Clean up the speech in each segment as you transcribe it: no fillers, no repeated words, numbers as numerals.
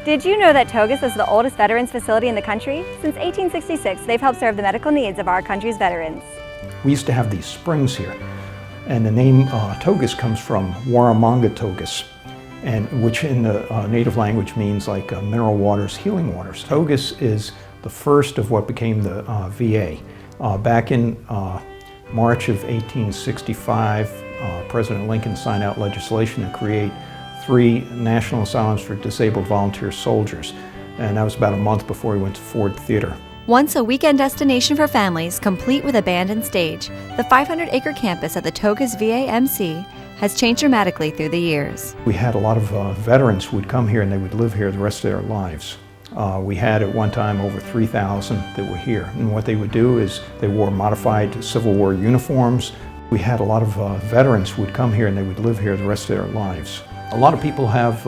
Did you know that TOGUS is the oldest veterans facility in the country? Since 1866, they've helped serve the medical needs of our country's veterans. We used to have these springs here, and the name TOGUS comes from Warramanga Togus, which in the native language means like mineral waters, healing waters. TOGUS is the first of what became the VA. Back in March of 1865, President Lincoln signed out legislation to create 3 national asylums for disabled volunteer soldiers, and that was about a month before he went to Ford Theater. Once a weekend destination for families, complete with a band and stage, the 500-acre campus at the TOGUS VA-MC has changed dramatically through the years. We had a lot of veterans who would come here and they would live here the rest of their lives. We had at one time over 3,000 that were here, and what they would do is they wore modified Civil War uniforms. We had a lot of veterans who would come here and they would live here the rest of their lives. A lot of people have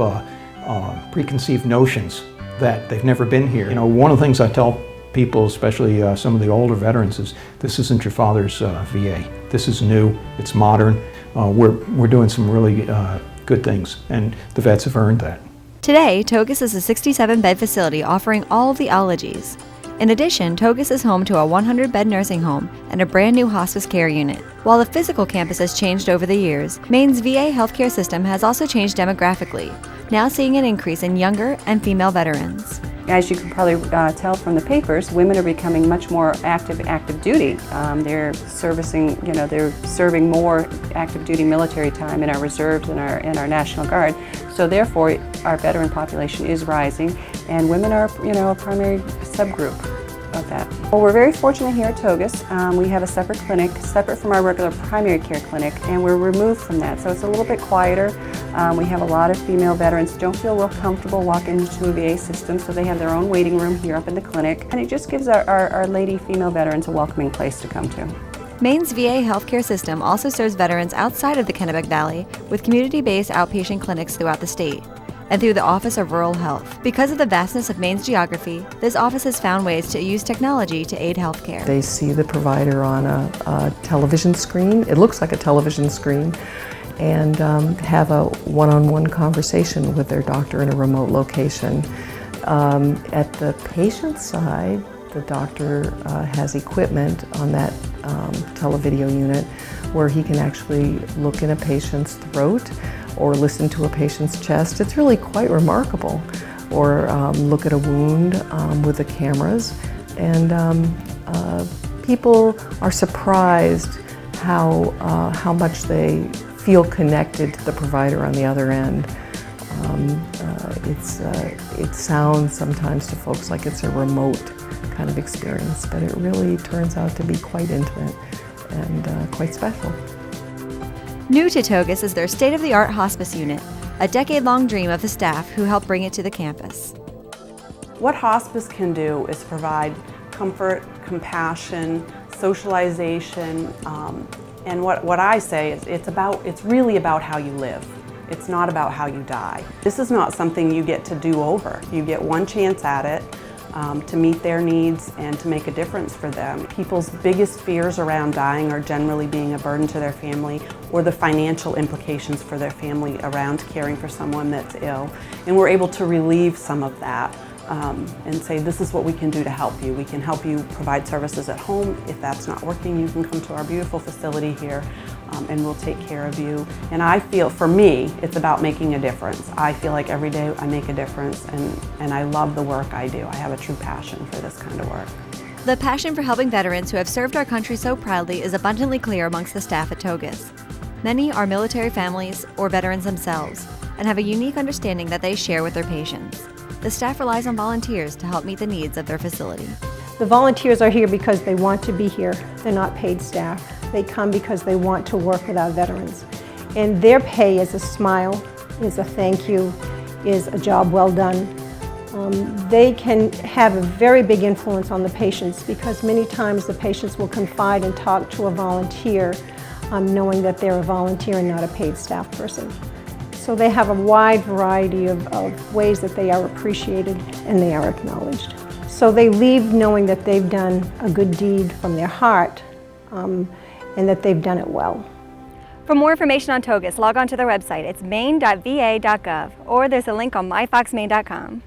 preconceived notions that they've never been here. You know, one of the things I tell people, especially some of the older veterans, is this isn't your father's VA. This is new, it's modern. We're doing some really good things, and the vets have earned that. Today, TOGUS is a 67-bed facility offering all of the ologies. In addition, TOGUS is home to a 100-bed nursing home and a brand new hospice care unit. While the physical campus has changed over the years, Maine's VA healthcare system has also changed demographically, now seeing an increase in younger and female veterans. As you can probably tell from the papers, women are becoming much more active duty. They're serving more active duty military time in our reserves and our National Guard. So therefore, our veteran population is rising, and women are, a primary subgroup of that. Well, we're very fortunate here at TOGUS. We have a separate clinic, separate from our regular primary care clinic, and we're removed from that, so it's a little bit quieter. We have a lot of female veterans who don't feel real comfortable walking into a VA system, so they have their own waiting room here up in the clinic, and it just gives our lady female veterans a welcoming place to come to. Maine's VA healthcare system also serves veterans outside of the Kennebec Valley with community-based outpatient clinics throughout the state, and through the Office of Rural Health. Because of the vastness of Maine's geography, this office has found ways to use technology to aid healthcare. They see the provider on a television screen. It looks like a television screen, and have a one-on-one conversation with their doctor in a remote location. At the patient side, the doctor has equipment on that televideo unit where he can actually look in a patient's throat or listen to a patient's chest. It's really quite remarkable. Or look at a wound with the cameras. And people are surprised how much they feel connected to the provider on the other end. It sounds sometimes to folks like it's a remote kind of experience, but it really turns out to be quite intimate and quite special. New to TOGUS is their state-of-the-art hospice unit, a decade-long dream of the staff who helped bring it to the campus. What hospice can do is provide comfort, compassion, socialization, and what I say is it's really about how you live. It's not about how you die. This is not something you get to do over. You get one chance at it to meet their needs and to make a difference for them. People's biggest fears around dying are generally being a burden to their family or the financial implications for their family around caring for someone that's ill. And we're able to relieve some of that and say, this is what we can do to help you. We can help you provide services at home. If that's not working, you can come to our beautiful facility here and we'll take care of you. And I feel, for me, it's about making a difference. I feel like every day I make a difference, and I love the work I do. I have a true passion for this kind of work. The passion for helping veterans who have served our country so proudly is abundantly clear amongst the staff at TOGUS. Many are military families or veterans themselves and have a unique understanding that they share with their patients. The staff relies on volunteers to help meet the needs of their facility. The volunteers are here because they want to be here. They're not paid staff. They come because they want to work with our veterans. And their pay is a smile, is a thank you, is a job well done. They can have a very big influence on the patients because many times the patients will confide and talk to a volunteer knowing that they're a volunteer and not a paid staff person. So they have a wide variety of ways that they are appreciated and they are acknowledged. So they leave knowing that they've done a good deed from their heart and that they've done it well. For more information on TOGUS, log on to their website. It's maine.va.gov, or there's a link on myfoxmaine.com.